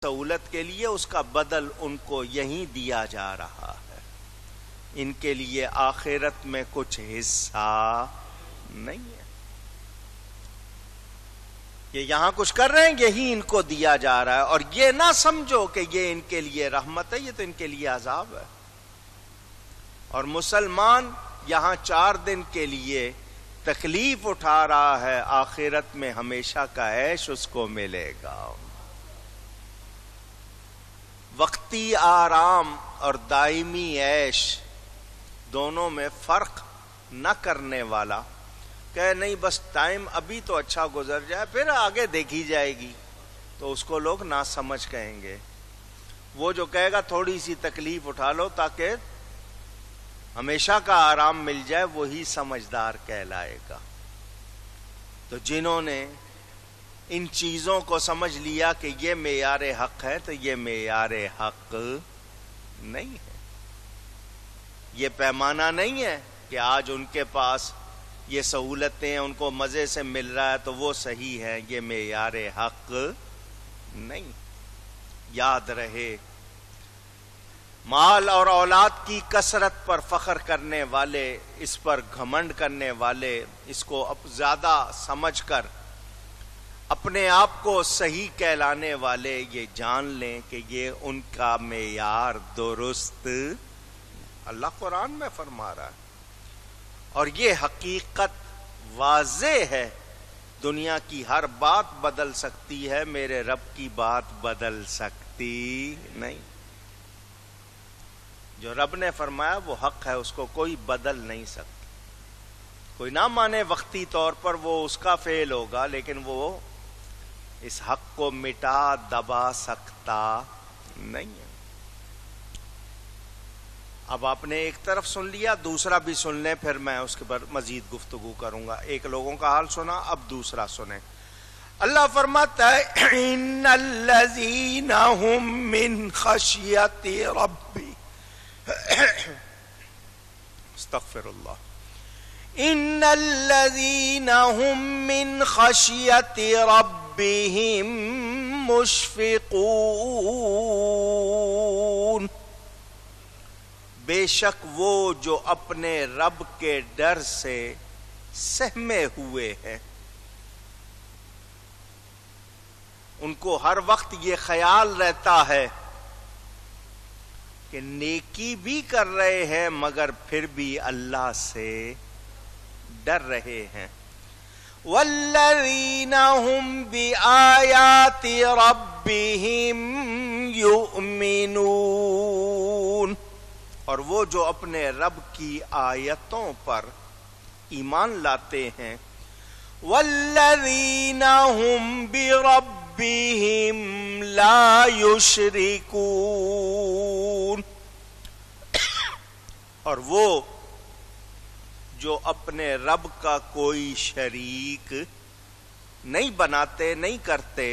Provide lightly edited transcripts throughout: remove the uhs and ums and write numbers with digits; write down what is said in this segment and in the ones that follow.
سہولت کے لیے اس کا بدل ان کو یہیں دیا جا رہا ہے. ان کے لیے آخرت میں کچھ حصہ نہیں ہے. یہ یہاں کچھ کر رہے ہیں یہی ان کو دیا جا رہا ہے. اور یہ نہ سمجھو کہ یہ ان کے لیے رحمت ہے، یہ تو ان کے لیے عذاب ہے. اور مسلمان یہاں 4 دن کے لیے تکلیف اٹھا رہا ہے، آخرت میں ہمیشہ کا عیش اس کو ملے گا. وقتی آرام اور دائمی عیش دونوں میں فرق نہ کرنے والا کہ نہیں بس ٹائم ابھی تو اچھا گزر جائے پھر آگے دیکھی جائے گی، تو اس کو لوگ ناسمجھ کہیں گے. وہ جو کہے گا تھوڑی سی تکلیف اٹھا لو تاکہ ہمیشہ کا آرام مل جائے، وہی سمجھدار کہلائے گا. تو جنہوں نے ان چیزوں کو سمجھ لیا کہ یہ معیار حق ہے تو یہ معیار حق نہیں ہے. یہ پیمانہ نہیں ہے کہ آج ان کے پاس یہ سہولتیں ان کو مزے سے مل رہا ہے تو وہ صحیح ہے. یہ معیار حق نہیں. یاد رہے، مال اور اولاد کی کثرت پر فخر کرنے والے، اس پر گھمنڈ کرنے والے، اس کو اب زیادہ سمجھ کر اپنے آپ کو صحیح کہلانے والے یہ جان لیں کہ یہ ان کا معیار درست اللہ قرآن میں فرما رہا ہے. اور یہ حقیقت واضح ہے. دنیا کی ہر بات بدل سکتی ہے، میرے رب کی بات بدل سکتی نہیں. جو رب نے فرمایا وہ حق ہے، اس کو کوئی بدل نہیں سکتا. کوئی نہ مانے وقتی طور پر وہ اس کا فعل ہوگا، لیکن وہ اس حق کو مٹا دبا سکتا نہیں ہے. اب آپ نے ایک طرف سن لیا، دوسرا بھی سن لیں، پھر میں اس کے پر مزید گفتگو کروں گا. ایک لوگوں کا حال سنا، اب دوسرا سنیں. اللہ فرماتا ہے ان الذین هم من خشیت ربی استغفر اللہ ان الذین هم من خشیت ربهم مشفقون. بے شک وہ جو اپنے رب کے ڈر سے سہمے ہوئے ہیں، ان کو ہر وقت یہ خیال رہتا ہے کہ نیکی بھی کر رہے ہیں مگر پھر بھی اللہ سے ڈر رہے ہیں. والذین هم بآیات ربهم یؤمنون. اور وہ جو اپنے رب کی آیتوں پر ایمان لاتے ہیں. والذین هم بربهم لا یشرکون. اور وہ جو اپنے رب کا کوئی شریک نہیں بناتے، نہیں کرتے.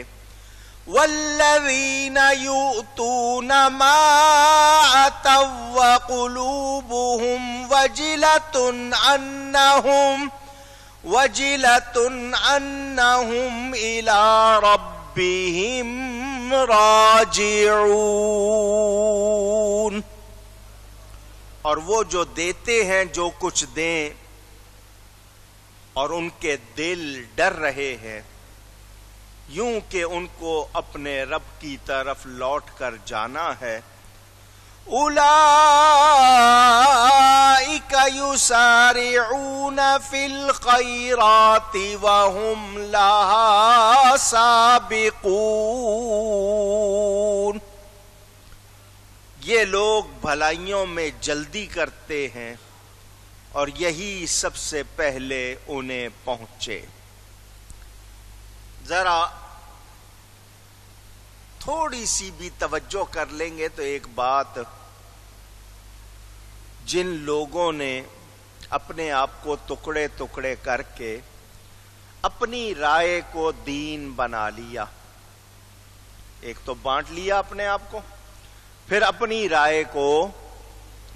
والذین یؤتون ما آتوا وقلوبهم وجلة أنهم إلى ربهم راجعون. اور وہ جو دیتے ہیں جو کچھ دیں اور ان کے دل ڈر رہے ہیں یوں کہ ان کو اپنے رب کی طرف لوٹ کر جانا ہے. اولئک یسارعون فی الخیرات وهم لها سابقون. یہ لوگ بھلائیوں میں جلدی کرتے ہیں اور یہی سب سے پہلے انہیں پہنچے. ذرا تھوڑی سی بھی توجہ کر لیں گے تو ایک بات، جن لوگوں نے اپنے آپ کو ٹکڑے ٹکڑے کر کے اپنی رائے کو دین بنا لیا، ایک تو بانٹ لیا اپنے آپ کو، پھر اپنی رائے کو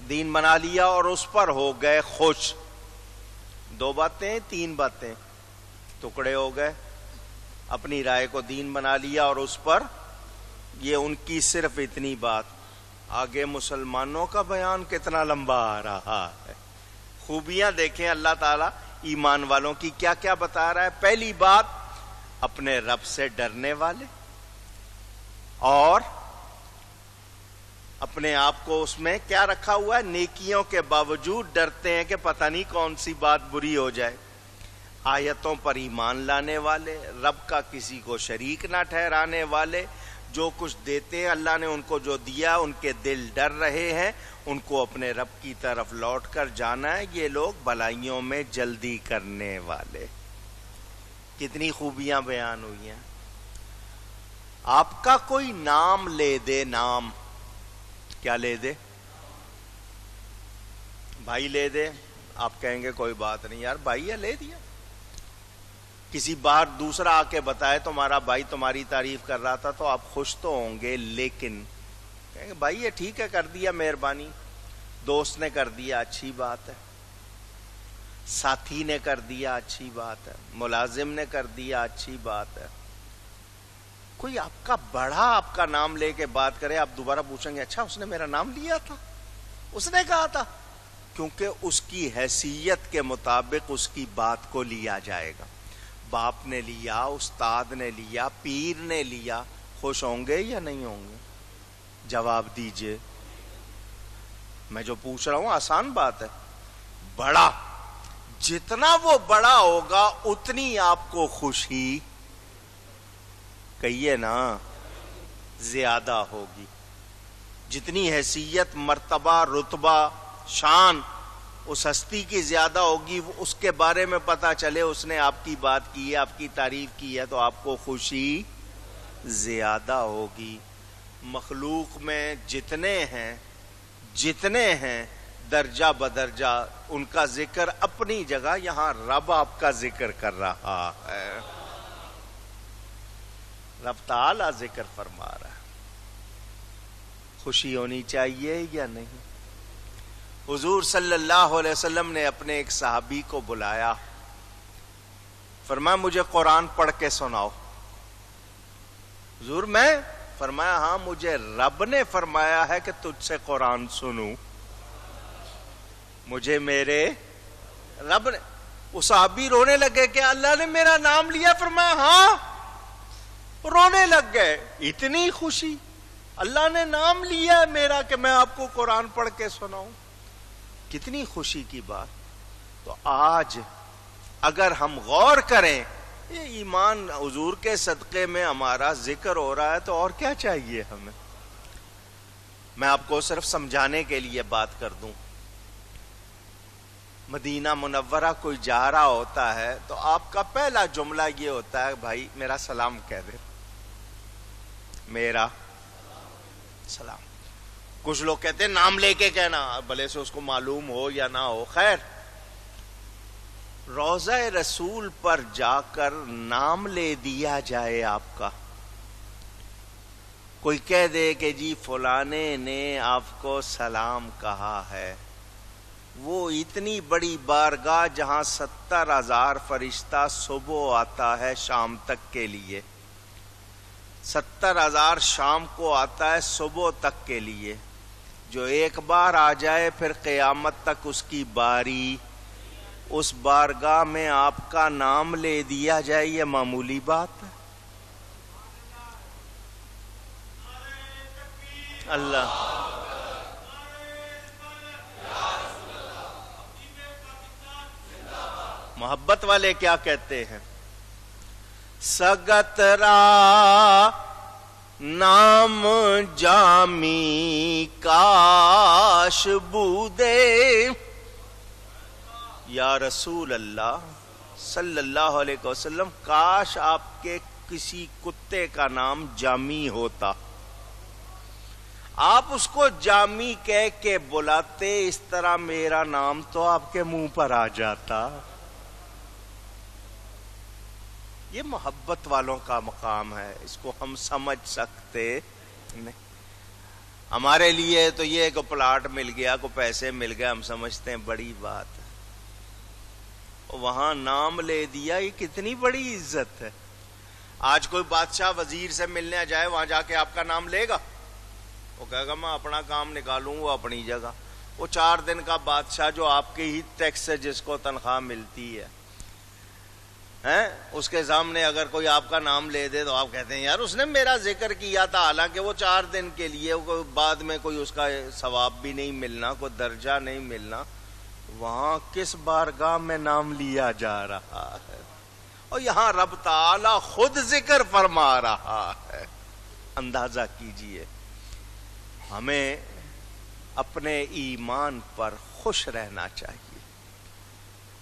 دین بنا لیا اور اس پر ہو گئے خوش. 2 باتیں 3 باتیں، ٹکڑے ہو گئے، اپنی رائے کو دین بنا لیا اور اس پر یہ ان کی صرف اتنی بات. آگے مسلمانوں کا بیان کتنا لمبا آ رہا ہے. خوبیاں دیکھیں اللہ تعالیٰ ایمان والوں کی کیا کیا بتا رہا ہے. پہلی بات اپنے رب سے ڈرنے والے اور اپنے آپ کو اس میں کیا رکھا ہوا ہے, نیکیوں کے باوجود ڈرتے ہیں کہ پتہ نہیں کون سی بات بری ہو جائے. آیتوں پر ایمان لانے والے, رب کا کسی کو شریک نہ ٹھہرانے والے, جو کچھ دیتے ہیں اللہ نے ان کو جو دیا ان کے دل ڈر رہے ہیں, ان کو اپنے رب کی طرف لوٹ کر جانا ہے. یہ لوگ بھلائیوں میں جلدی کرنے والے. کتنی خوبیاں بیان ہوئی ہیں. آپ کا کوئی نام لے دے, نام کیا لے دے, بھائی لے دے, آپ کہیں گے کوئی بات نہیں یار بھائی ہے لے دیا. کسی بار دوسرا آ کے بتائے تمہارا بھائی تمہاری تعریف کر رہا تھا تو آپ خوش تو ہوں گے, لیکن کہیں گے بھائی یہ ٹھیک ہے کر دیا مہربانی, دوست نے کر دیا اچھی بات ہے, ساتھی نے کر دیا اچھی بات ہے, ملازم نے کر دیا اچھی بات ہے. کوئی آپ کا بڑا آپ کا نام لے کے بات کرے, آپ دوبارہ پوچھیں گے اچھا اس نے میرا نام لیا تھا, اس نے کہا تھا, کیونکہ اس کی حیثیت کے مطابق اس کی بات کو لیا جائے گا. باپ نے لیا, استاد نے لیا, پیر نے لیا, خوش ہوں گے یا نہیں ہوں گے؟ جواب دیجئے. میں جو پوچھ رہا ہوں آسان بات ہے. بڑا جتنا وہ بڑا ہوگا اتنی آپ کو خوشی, کہیے نا, زیادہ ہوگی. جتنی حیثیت, مرتبہ, رتبہ, شان اس ہستی کی زیادہ ہوگی, اس کے بارے میں پتا چلے اس نے آپ کی بات کی ہے, آپ کی تعریف کی ہے, تو آپ کو خوشی زیادہ ہوگی. مخلوق میں جتنے ہیں درجہ بدرجہ ان کا ذکر اپنی جگہ, یہاں رب آپ کا ذکر کر رہا ہے. رب تعالی ذکر فرما رہا ہے. خوشی ہونی چاہیے یا نہیں؟ حضور صلی اللہ علیہ وسلم نے اپنے ایک صحابی کو بلایا, فرمایا مجھے قرآن پڑھ کے سناؤ. حضور میں؟ فرمایا ہاں مجھے رب نے فرمایا ہے کہ تجھ سے قرآن سنوں. مجھے میرے رب نے. وہ صحابی رونے لگے کہ اللہ نے میرا نام لیا. فرمایا ہاں, رونے لگ گئے. اتنی خوشی, اللہ نے نام لیا ہے میرا کہ میں آپ کو قرآن پڑھ کے سناؤں. کتنی خوشی کی بات. تو آج اگر ہم غور کریں, یہ ایمان حضور کے صدقے میں ہمارا ذکر ہو رہا ہے, تو اور کیا چاہیے ہمیں. میں آپ کو صرف سمجھانے کے لیے بات کر دوں. مدینہ منورہ کوئی جا رہا ہوتا ہے تو آپ کا پہلا جملہ یہ ہوتا ہے بھائی میرا سلام کہہ دے, میرا سلام. کچھ لوگ کہتے ہیں نام لے کے کہنا, بھلے سے اس کو معلوم ہو یا نہ ہو. خیر, روضہ رسول پر جا کر نام لے دیا جائے آپ کا. کوئی کہہ دے کہ جی فلانے نے آپ کو سلام کہا ہے. وہ اتنی بڑی بارگاہ جہاں 70,000 فرشتہ صبح آتا ہے شام تک کے لیے, 70,000 شام کو آتا ہے صبح تک کے لیے. جو ایک بار آ جائے پھر قیامت تک اس کی باری, اس بارگاہ میں آپ کا نام لے دیا جائے, یہ معمولی بات ہے. اللہ محبت والے کیا کہتے ہیں, سگت را نام جامی کاش بودے. یا رسول اللہ صلی اللہ علیہ وسلم, کاش آپ کے کسی کتے کا نام جامی ہوتا, آپ اس کو جامی کہہ کے بلاتے, اس طرح میرا نام تو آپ کے منہ پر آ جاتا. یہ محبت والوں کا مقام ہے, اس کو ہم سمجھ سکتے نہیں. ہمارے لیے تو یہ کہ پلاٹ مل گیا, کو پیسے مل گئے, ہم سمجھتے ہیں بڑی بات ہے. وہاں نام لے دیا, یہ کتنی بڑی عزت ہے. آج کوئی بادشاہ وزیر سے ملنے جائے، وہاں جا کے آپ کا نام لے گا؟ وہ کہے گا میں اپنا کام نکالوں، وہ اپنی جگہ۔ وہ 4 دن کا بادشاہ جو آپ کے ہی ٹیکس سے جس کو تنخواہ ملتی ہے، اس کے سامنے اگر کوئی آپ کا نام لے دے تو آپ کہتے ہیں یار اس نے میرا ذکر کیا تھا، حالانکہ وہ 4 دن کے لیے، بعد میں کوئی اس کا ثواب بھی نہیں ملنا، کوئی درجہ نہیں ملنا۔ وہاں کس بارگاہ میں نام لیا جا رہا ہے، اور یہاں رب تعالی خود ذکر فرما رہا ہے۔ اندازہ کیجئے، ہمیں اپنے ایمان پر خوش رہنا چاہیے۔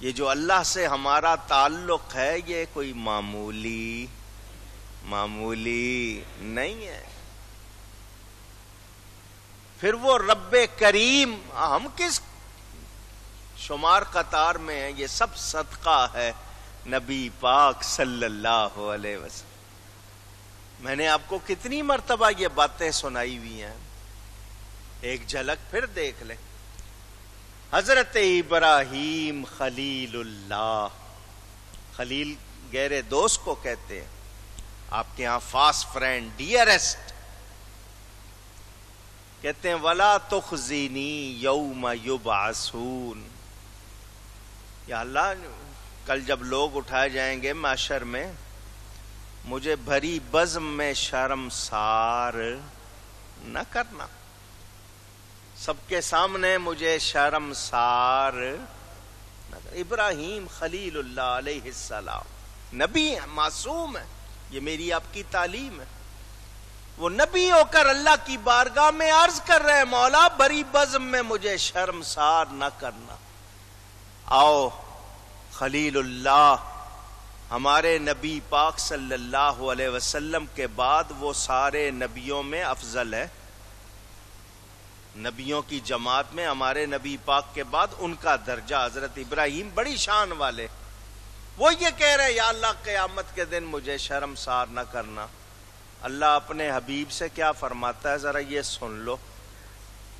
یہ جو اللہ سے ہمارا تعلق ہے یہ کوئی معمولی نہیں ہے۔ پھر وہ رب کریم، ہم کس شمار قطار میں ہیں؟ یہ سب صدقہ ہے نبی پاک صلی اللہ علیہ وسلم۔ میں نے آپ کو کتنی مرتبہ یہ باتیں سنائی ہوئی ہیں، ایک جھلک پھر دیکھ لیں۔ حضرت ابراہیم خلیل اللہ، خلیل گہرے دوست کو کہتے ہیں، آپ کے ہاں فاسٹ فرینڈ، ڈیئرسٹ، کہتے ہیں وَلَا تُخْزِنِي يَوْمَ يُبْعَثُونَ۔ یا اللہ، کل جب لوگ اٹھائے جائیں گے محشر میں، مجھے بھری بزم میں شرمسار نہ کرنا، سب کے سامنے مجھے شرمسار نہ کرنا۔ ابراہیم خلیل اللہ علیہ السلام نبی ہے، معصوم ہے، یہ میری آپ کی تعلیم ہے۔ وہ نبی ہو کر اللہ کی بارگاہ میں عرض کر رہے ہیں مولا بھری بزم میں مجھے شرمسار نہ کرنا۔ آؤ خلیل اللہ ہمارے نبی پاک صلی اللہ علیہ وسلم کے بعد وہ سارے نبیوں میں افضل ہے، نبیوں کی جماعت میں ہمارے نبی پاک کے بعد ان کا درجہ حضرت ابراہیم بڑی شان والے، وہ یہ کہہ رہے یا اللہ قیامت کے دن مجھے شرمسار نہ کرنا۔ اللہ اپنے حبیب سے کیا فرماتا ہے ذرا یہ سن لو،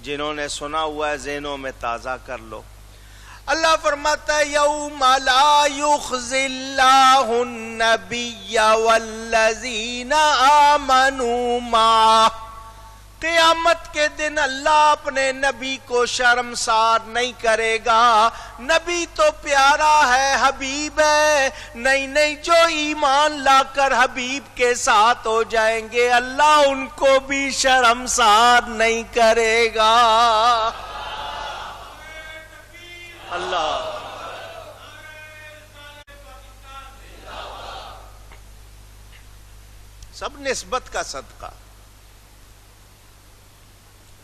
جنہوں نے سنا ہوا ہے ذہنوں میں تازہ کر لو۔ اللہ فرماتا ہے یوم لا یخزی اللہ النبی والذین آمنوا معہ، قیامت کے دن اللہ اپنے نبی کو شرمسار نہیں کرے گا۔ نبی تو پیارا ہے، حبیب ہے، نہیں جو ایمان لا کر حبیب کے ساتھ ہو جائیں گے اللہ ان کو بھی شرمسار نہیں کرے گا۔ اللہ سب نسبت کا صدقہ،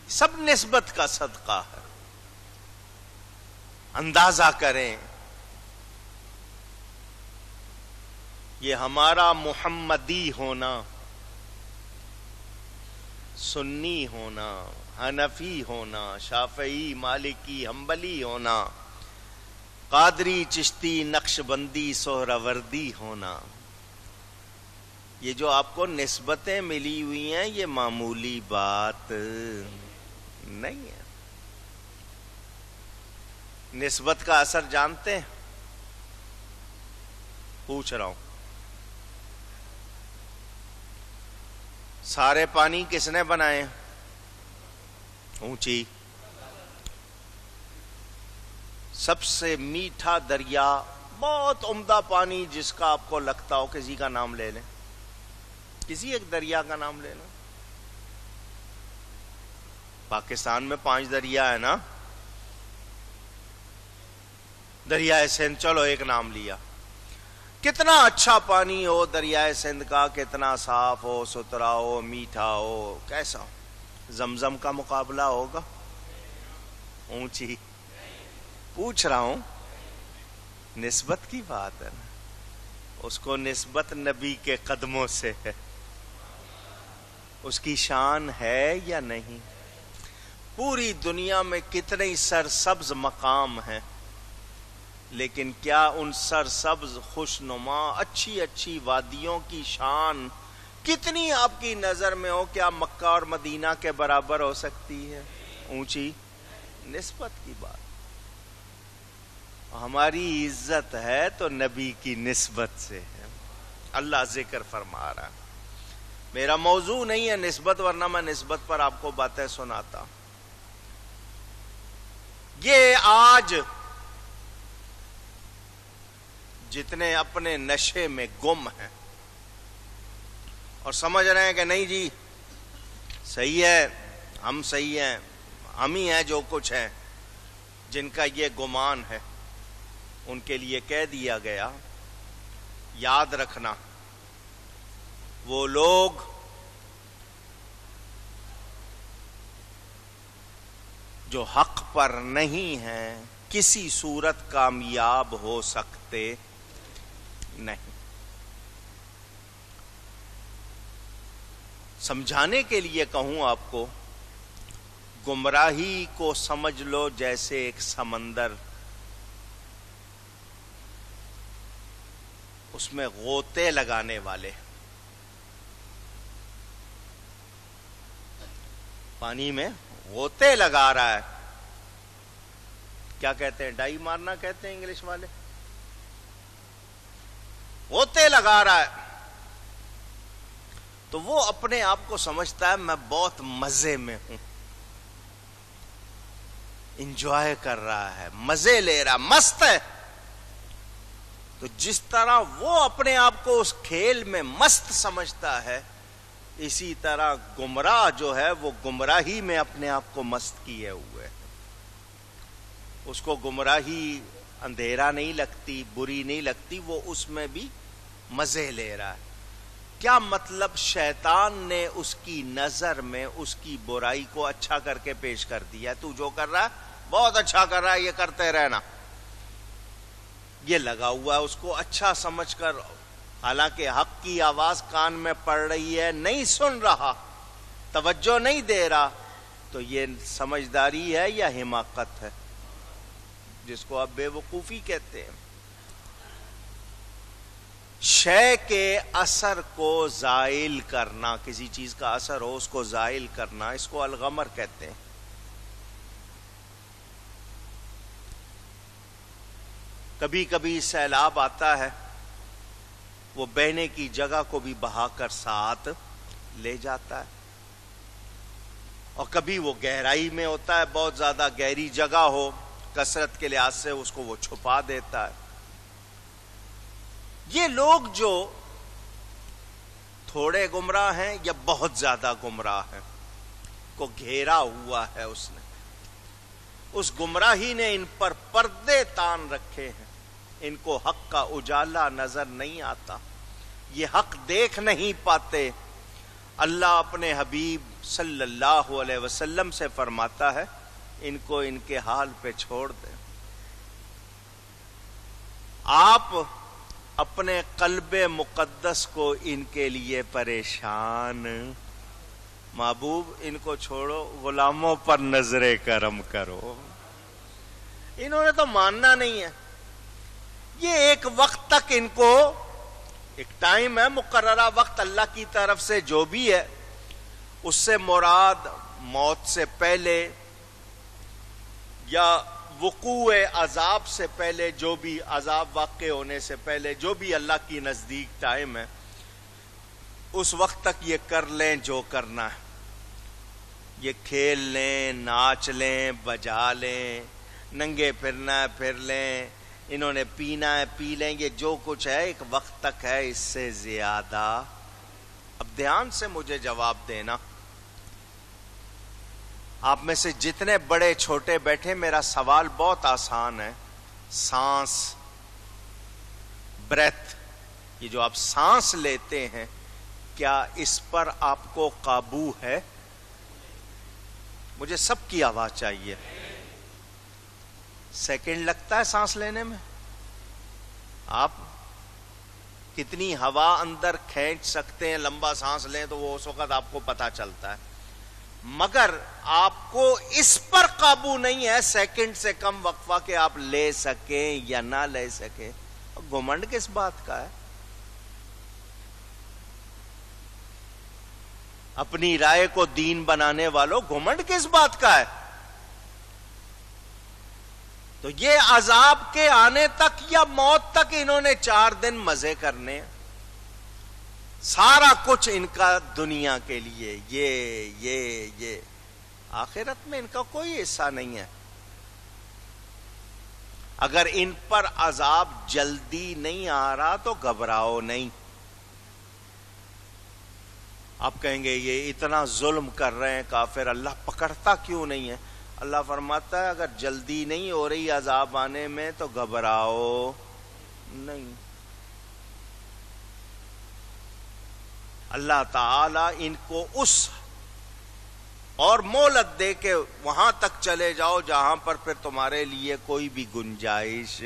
سب نسبت کا صدقہ ہے۔ اندازہ کریں یہ ہمارا محمدی ہونا، سنی ہونا، حنفی ہونا، شافعی، مالکی، حنبلی ہونا، قادری، چشتی، نقشبندی، سہروردی ہونا، یہ جو آپ کو نسبتیں ملی ہوئی ہیں یہ معمولی بات نہیں ہے۔ نسبت کا اثر جانتے ہیں؟ پوچھ رہا ہوں، سارے پانی کس نے بنائے؟ اونچی، سب سے میٹھا دریا، بہت عمدہ پانی جس کا آپ کو لگتا ہو، کسی کا نام لے لیں، کسی ایک دریا کا نام لے لیں۔ پاکستان میں 5 دریا ہے نا، دریائے سندھ، چلو ایک نام لیا، کتنا اچھا پانی ہو دریائے سندھ کا، کتنا صاف ہو، ستھرا ہو، میٹھا ہو، کیسا ہو؟ زمزم کا مقابلہ ہوگا؟ اونچی، پوچھ رہا ہوں، نسبت کی بات ہے نا، اس کو نسبت نبی کے قدموں سے ہے، اس کی شان ہے یا نہیں؟ پوری دنیا میں کتنے ہی سرسبز مقام ہیں، لیکن کیا ان سرسبز خوشنما اچھی اچھی وادیوں کی شان کتنی آپ کی نظر میں ہو، کیا مکہ اور مدینہ کے برابر ہو سکتی ہے؟ اونچی، نسبت کی بات۔ ہماری عزت ہے تو نبی کی نسبت سے ہے۔ اللہ ذکر فرما رہا ہے. میرا موضوع نہیں ہے نسبت، ورنہ میں نسبت پر آپ کو باتیں سناتا. یہ آج جتنے اپنے نشے میں گم ہیں اور سمجھ رہے ہیں کہ نہیں جی صحیح ہے، ہم صحیح ہیں، ہم ہی ہیں جو کچھ ہیں، جن کا یہ گمان ہے ان کے لیے کہہ دیا گیا یاد رکھنا وہ لوگ جو حق پر نہیں ہیں کسی صورت کامیاب ہو سکتے نہیں. سمجھانے کے لیے کہوں آپ کو، گمراہی کو سمجھ لو جیسے ایک سمندر، اس میں غوطے لگانے والے، پانی میں غوطے لگا رہا ہے. کیا کہتے ہیں؟ ڈائی مارنا کہتے ہیں انگلش والے. غوطے لگا رہا ہے تو وہ اپنے آپ کو سمجھتا ہے میں بہت مزے میں ہوں، انجوائے کر رہا ہے، مزے لے رہا، مست ہے. تو جس طرح وہ اپنے آپ کو اس کھیل میں مست سمجھتا ہے، اسی طرح گمراہ جو ہے وہ گمراہی میں اپنے آپ کو مست کیے ہوئے. اس کو گمراہی اندھیرا نہیں لگتی، بری نہیں لگتی، وہ اس میں بھی مزے لے رہا ہے. کیا مطلب؟ شیطان نے اس کی نظر میں اس کی برائی کو اچھا کر کے پیش کر دیا. تو جو کر رہا ہے بہت اچھا کر رہا ہے، یہ کرتے رہنا. یہ لگا ہوا ہے اس کو اچھا سمجھ کر، حالانکہ حق کی آواز کان میں پڑ رہی ہے، نہیں سن رہا، توجہ نہیں دے رہا. تو یہ سمجھداری ہے یا حماقت ہے، جس کو آپ بے وقوفی کہتے ہیں. شے کے اثر کو زائل کرنا، کسی چیز کا اثر ہو اس کو زائل کرنا، اس کو الغمر کہتے ہیں. کبھی کبھی سیلاب آتا ہے، وہ بہنے کی جگہ کو بھی بہا کر ساتھ لے جاتا ہے، اور کبھی وہ گہرائی میں ہوتا ہے، بہت زیادہ گہری جگہ ہو، کثرت کے لحاظ سے اس کو وہ چھپا دیتا ہے. یہ لوگ جو تھوڑے گمراہ ہیں یا بہت زیادہ گمراہ ہیں، کو گھیرا ہوا ہے اس نے، اس گمراہی نے ان پر پردے تان رکھے ہیں. ان کو حق کا اجالا نظر نہیں آتا، یہ حق دیکھ نہیں پاتے. اللہ اپنے حبیب صلی اللہ علیہ وسلم سے فرماتا ہے ان کو ان کے حال پہ چھوڑ دیں. آپ اپنے قلب مقدس کو ان کے لیے پریشان، محبوب ان کو چھوڑو، غلاموں پر نظر کرم کرو. انہوں نے تو ماننا نہیں ہے. یہ ایک وقت تک ان کو، ایک ٹائم ہے، مقررہ وقت اللہ کی طرف سے جو بھی ہے، اس سے مراد موت سے پہلے یا وقوع عذاب سے پہلے، جو بھی عذاب واقع ہونے سے پہلے جو بھی اللہ کی نزدیک ٹائم ہے، اس وقت تک یہ کر لیں جو کرنا ہے. یہ کھیل لیں، ناچ لیں، بجا لیں، ننگے پھرنا ہے پھر لیں، انہوں نے پینا ہے پی لیں. یہ جو کچھ ہے ایک وقت تک ہے، اس سے زیادہ. اب دھیان سے مجھے جواب دینا. آپ میں سے جتنے بڑے چھوٹے بیٹھے، میرا سوال بہت آسان ہے. سانس، بریتھ، یہ جو آپ سانس لیتے ہیں، کیا اس پر آپ کو قابو ہے؟ مجھے سب کی آواز چاہیے. سیکنڈ لگتا ہے سانس لینے میں؟ آپ کتنی ہوا اندر کھینچ سکتے ہیں، لمبا سانس لیں تو وہ اس وقت آپ کو پتا چلتا ہے. مگر آپ کو اس پر قابو نہیں ہے سیکنڈ سے کم وقفہ کہ آپ لے سکیں یا نہ لے سکیں. گھمنڈ کس بات کا ہے؟ اپنی رائے کو دین بنانے والوں، گھمنڈ کس بات کا ہے؟ تو یہ عذاب کے آنے تک یا موت تک انہوں نے 4 دن مزے کرنے. سارا کچھ ان کا دنیا کے لیے، یہ آخرت میں ان کا کوئی حصہ نہیں ہے۔ اگر ان پر عذاب جلدی نہیں آ رہا تو گھبراؤ نہیں۔ آپ کہیں گے یہ اتنا ظلم کر رہے ہیں کافر، اللہ پکڑتا کیوں نہیں ہے؟ اللہ فرماتا ہے اگر جلدی نہیں ہو رہی عذاب آنے میں تو گھبراؤ نہیں۔ اللہ تعالی ان کو اس اور مہلت دے کے وہاں تک چلے جاؤ جہاں پر پھر تمہارے لیے کوئی بھی گنجائش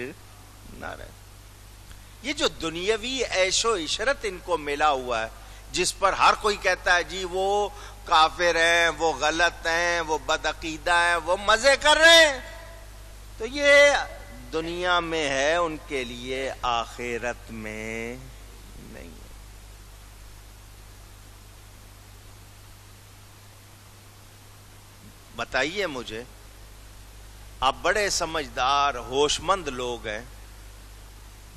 نہ رہے۔ یہ جو دنیاوی عیش و عشرت ان کو ملا ہوا ہے، جس پر ہر کوئی کہتا ہے جی وہ کافر ہیں، وہ غلط ہیں، وہ بدعقیدہ ہیں، وہ مزے کر رہے ہیں، تو یہ دنیا میں ہے، ان کے لیے آخرت میں نہیں ہے۔ بتائیے مجھے، آپ بڑے سمجھدار ہوش مند لوگ ہیں،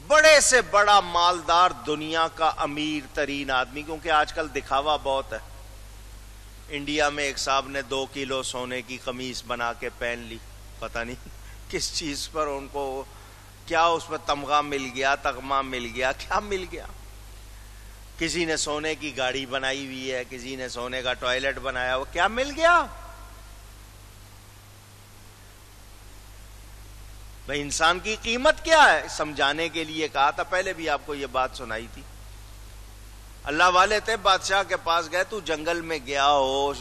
بڑے سے بڑا مالدار دنیا کا امیر ترین آدمی، کیونکہ آج کل دکھاوا بہت ہے، انڈیا میں ایک صاحب نے 2 کلو سونے کی قمیص بنا کے پہن لی، پتہ نہیں کس چیز پر ان کو کیا اس پر تمغہ مل گیا، تغمہ مل گیا، کیا مل گیا۔ کسی نے سونے کی گاڑی بنائی ہوئی ہے، کسی نے سونے کا ٹوائلٹ بنایا، وہ کیا مل گیا؟ بھئی انسان کی قیمت کیا ہے، سمجھانے کے لیے کہا تھا، پہلے بھی آپ کو یہ بات سنائی تھی۔ اللہ والے تھے، بادشاہ کے پاس گئے، تو جنگل میں گیا ہو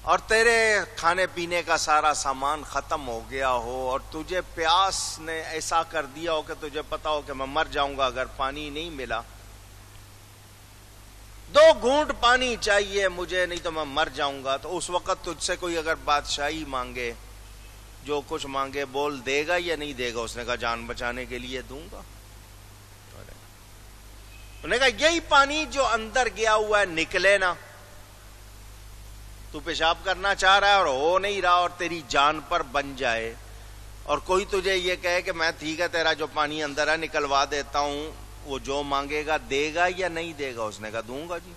اور تیرے کھانے پینے کا سارا سامان ختم ہو گیا ہو اور تجھے پیاس نے ایسا کر دیا ہو کہ تجھے پتا ہو کہ میں مر جاؤں گا اگر پانی نہیں ملا، 2 گھونٹ پانی چاہیے مجھے نہیں تو میں مر جاؤں گا، تو اس وقت تجھ سے کوئی اگر بادشاہی مانگے، جو کچھ مانگے بول دے گا یا نہیں دے گا؟ اس نے کہا جان بچانے کے لیے دوں گا۔ انہوں نے کہا یہی پانی جو اندر گیا ہوا ہے نکلے نا، تو پیشاب کرنا چاہ رہا ہے اور ہو نہیں رہا اور تیری جان پر بن جائے، اور کوئی تجھے یہ کہے کہ میں ٹھیک ہے تیرا جو پانی اندر ہے نکلوا دیتا ہوں، وہ جو مانگے گا دے گا یا نہیں دے گا؟ اس نے کہا دوں گا جی۔